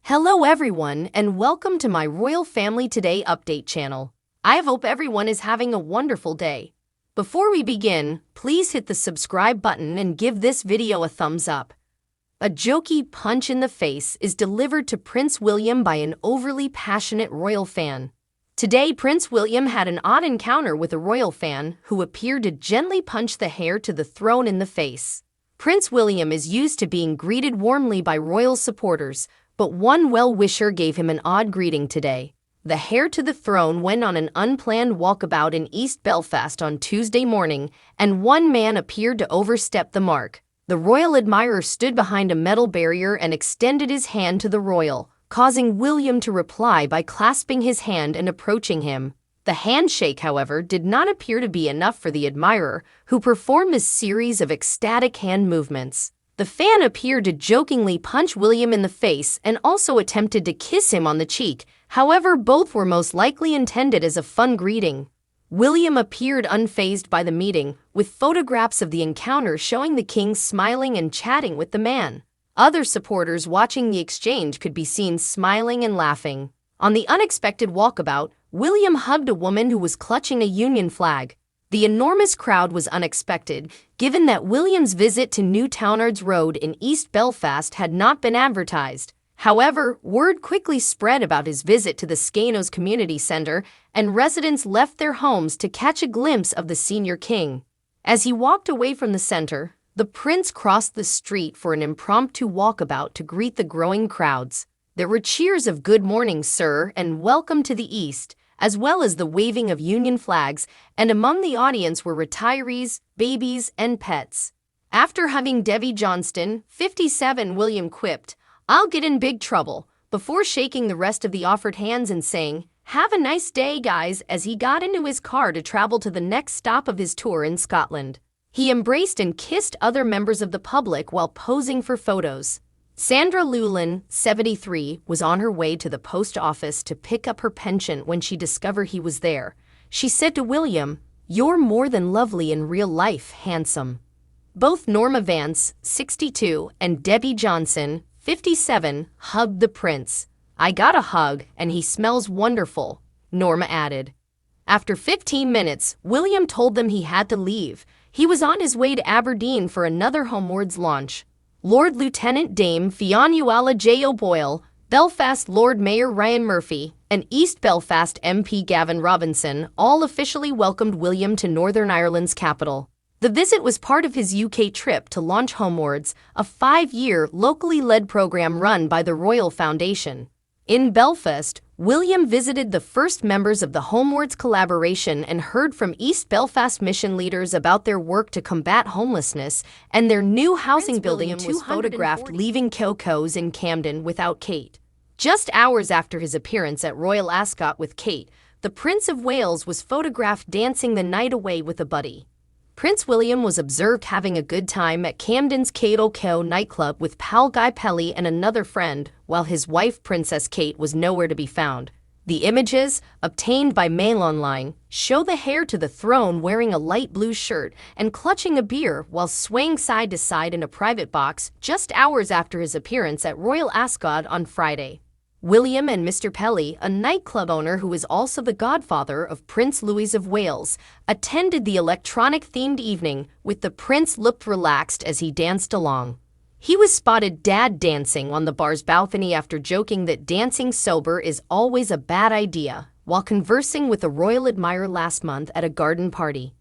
Hello everyone and welcome to my Royal Family Today update channel. I hope everyone is having a wonderful day. Before we begin, please hit the subscribe button and give this video a thumbs up. A jokey punch in the face is delivered to Prince William by an overly passionate royal fan. Today, Prince William had an odd encounter with a royal fan who appeared to gently punch the heir to the throne in the face. Prince William is used to being greeted warmly by royal supporters, but one well-wisher gave him an odd greeting today. The heir to the throne went on an unplanned walkabout in East Belfast on Tuesday morning, and one man appeared to overstep the mark. The royal admirer stood behind a metal barrier and extended his hand to the royal, causing William to reply by clasping his hand and approaching him. The handshake, however, did not appear to be enough for the admirer, who performed a series of ecstatic hand movements. The fan appeared to jokingly punch William in the face and also attempted to kiss him on the cheek. However, both were most likely intended as a fun greeting. William appeared unfazed by the meeting, with photographs of the encounter showing the king smiling and chatting with the man. Other supporters watching the exchange could be seen smiling and laughing. On the unexpected walkabout, William hugged a woman who was clutching a Union flag. The enormous crowd was unexpected, given that William's visit to New Townards Road in East Belfast had not been advertised. However, word quickly spread about his visit to the Skegness Community Centre, and residents left their homes to catch a glimpse of the senior king. As he walked away from the centre, the prince crossed the street for an impromptu walkabout to greet the growing crowds. There were cheers of "Good morning, sir," and "Welcome to the East," as well as the waving of Union flags, and among the audience were retirees, babies, and pets. After hugging Debbie Johnston, 57, William quipped, "I'll get in big trouble," before shaking the rest of the offered hands and saying, "Have a nice day, guys," as he got into his car to travel to the next stop of his tour in Scotland. He embraced and kissed other members of the public while posing for photos. Sandra Llewellyn, 73, was on her way to the post office to pick up her pension when she discovered he was there. She said to William, "You're more than lovely in real life, handsome." Both Norma Vance, 62, and Debbie Johnson, 57, hugged the prince. "I got a hug, and he smells wonderful," Norma added. After 15 minutes, William told them he had to leave. He was on his way to Aberdeen for another Homewards launch. Lord Lieutenant Dame Fionnuala J. O'Boyle, Belfast Lord Mayor Ryan Murphy, and East Belfast MP Gavin Robinson all officially welcomed William to Northern Ireland's capital. The visit was part of his UK trip to launch Homewards, a 5-year locally led program run by the Royal Foundation. In Belfast, William visited the first members of the Homewards collaboration and heard from East Belfast mission leaders about their work to combat homelessness, and their new housing building was photographed leaving Coco's in Camden without Kate. Just hours after his appearance at Royal Ascot with Kate, the Prince of Wales was photographed dancing the night away with a buddy. Prince William was observed having a good time at Camden's Coco nightclub with pal Guy Pelly and another friend, while his wife Princess Kate was nowhere to be found. The images, obtained by Mail Online, show the heir to the throne wearing a light blue shirt and clutching a beer while swaying side to side in a private box just hours after his appearance at Royal Ascot on Friday. William and Mr. Pelly, a nightclub owner who is also the godfather of Prince Louis of Wales, attended the electronic-themed evening, with the prince looked relaxed as he danced along. He was spotted dad dancing on the bar's balcony after joking that dancing sober is always a bad idea, while conversing with a royal admirer last month at a garden party.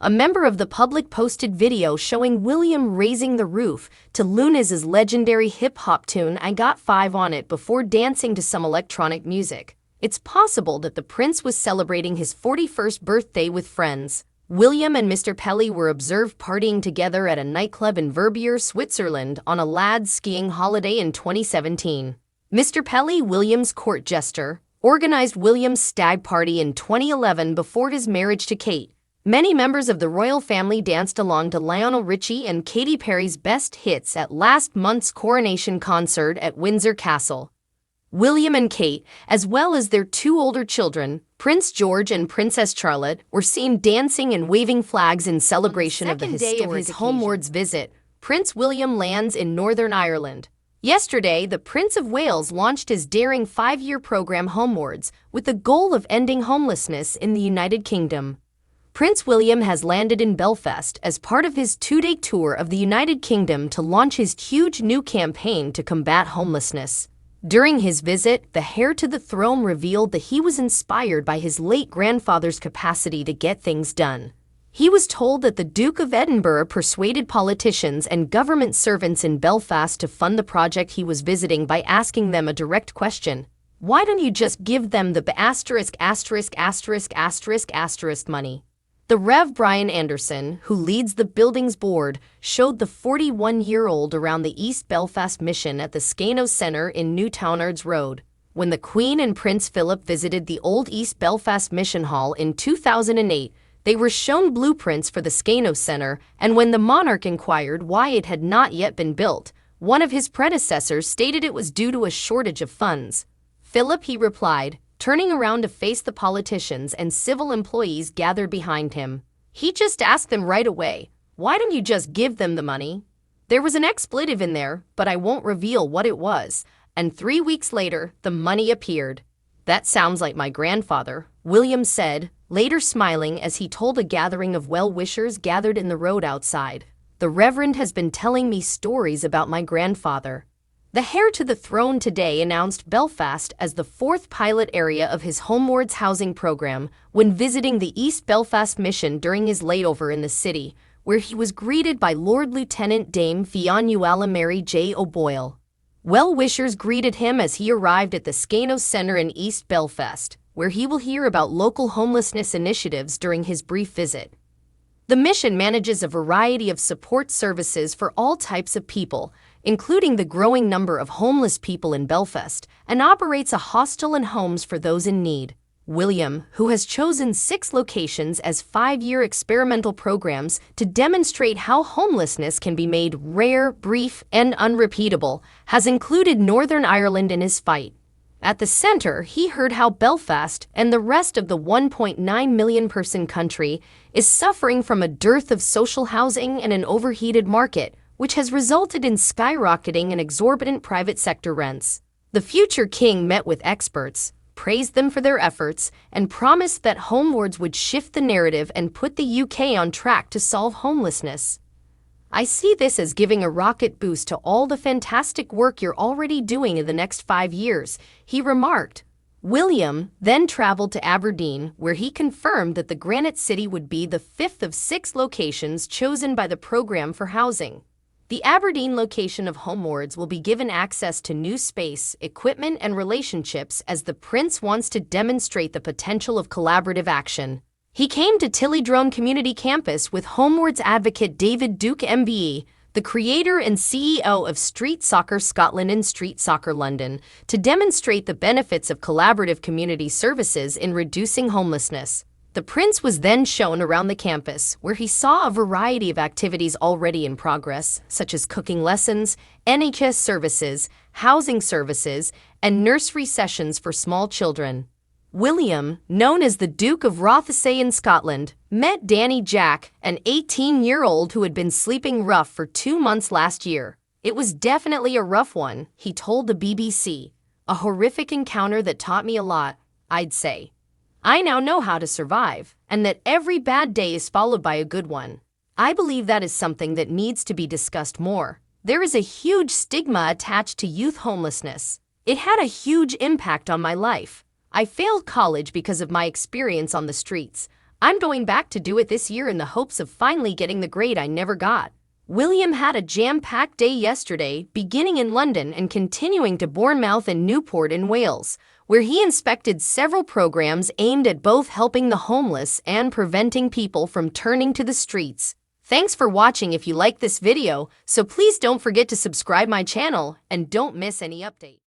A member of the public posted video showing William raising the roof to Luna's legendary hip-hop tune "I Got 5 on It" before dancing to some electronic music. It's possible that the prince was celebrating his 41st birthday with friends. William and Mr. Pelly were observed partying together at a nightclub in Verbier, Switzerland on a lads' skiing holiday in 2017. Mr. Pelly, William's court jester, organized William's stag party in 2011 before his marriage to Kate. Many members of the royal family danced along to Lionel Richie and Katy Perry's best hits at last month's coronation concert at Windsor Castle. William and Kate, as well as their 2 older children, Prince George and Princess Charlotte, were seen dancing and waving flags in celebration of the historic his Homewards visit. Prince William lands in Northern Ireland. Yesterday, the Prince of Wales launched his daring 5-year program Homewards with the goal of ending homelessness in the United Kingdom. Prince William has landed in Belfast as part of his 2-day tour of the United Kingdom to launch his huge new campaign to combat homelessness. During his visit, the heir to the throne revealed that he was inspired by his late grandfather's capacity to get things done. He was told that the Duke of Edinburgh persuaded politicians and government servants in Belfast to fund the project he was visiting by asking them a direct question. Why don't you just give them the money? The Rev. Brian Anderson, who leads the building's board, showed the 41-year-old around the East Belfast mission at the Skenos Centre in Newtownards Road. When the Queen and Prince Philip visited the old East Belfast Mission Hall in 2008, they were shown blueprints for the Skenos Centre, and when the monarch inquired why it had not yet been built, one of his predecessors stated it was due to a shortage of funds. Philip, he replied, turning around to face the politicians and civil employees gathered behind him. He just asked them right away, why don't you just give them the money? There was an expletive in there, but I won't reveal what it was, and 3 weeks later, the money appeared. That sounds like my grandfather, William said, later smiling as he told a gathering of well-wishers gathered in the road outside. The Reverend has been telling me stories about my grandfather. The heir to the throne today announced Belfast as the 4th pilot area of his Homewards housing program when visiting the East Belfast mission during his layover in the city, where he was greeted by Lord Lieutenant Dame Fionnuala Mary J. O'Boyle. Well-wishers greeted him as he arrived at the Skenos Centre in East Belfast, where he will hear about local homelessness initiatives during his brief visit. The mission manages a variety of support services for all types of people, including the growing number of homeless people in Belfast, and operates a hostel and homes for those in need. William, who has chosen 6 locations as 5-year experimental programs to demonstrate how homelessness can be made rare, brief, and unrepeatable, has included Northern Ireland in his fight. At the centre, he heard how Belfast and the rest of the 1.9 million person country is suffering from a dearth of social housing and an overheated market, which has resulted in skyrocketing and exorbitant private sector rents. The future king met with experts, praised them for their efforts, and promised that Homewards would shift the narrative and put the UK on track to solve homelessness. I see this as giving a rocket boost to all the fantastic work you're already doing in the next 5 years, he remarked. William then traveled to Aberdeen, where he confirmed that the Granite City would be the 5th of 6 locations chosen by the program for housing. The Aberdeen location of Homewards will be given access to new space, equipment, and relationships as the Prince wants to demonstrate the potential of collaborative action. He came to Tillydrone Community Campus with Homewards advocate David Duke MBE, the creator and CEO of Street Soccer Scotland and Street Soccer London, to demonstrate the benefits of collaborative community services in reducing homelessness. The Prince was then shown around the campus, where he saw a variety of activities already in progress, such as cooking lessons, NHS services, housing services, and nursery sessions for small children. William, known as the Duke of Rothesay in Scotland, met Danny Jack, an 18-year-old who had been sleeping rough for 2 months last year. It was definitely a rough one, he told the BBC. A horrific encounter that taught me a lot, I'd say. I now know how to survive, and that every bad day is followed by a good one. I believe that is something that needs to be discussed more. There is a huge stigma attached to youth homelessness. It had a huge impact on my life. I failed college because of my experience on the streets. I'm going back to do it this year in the hopes of finally getting the grade I never got. William had a jam-packed day yesterday, beginning in London and continuing to Bournemouth and Newport in Wales, where he inspected several programs aimed at both helping the homeless and preventing people from turning to the streets. Thanks for watching. If you like this video, so please don't forget to subscribe my channel and don't miss any update.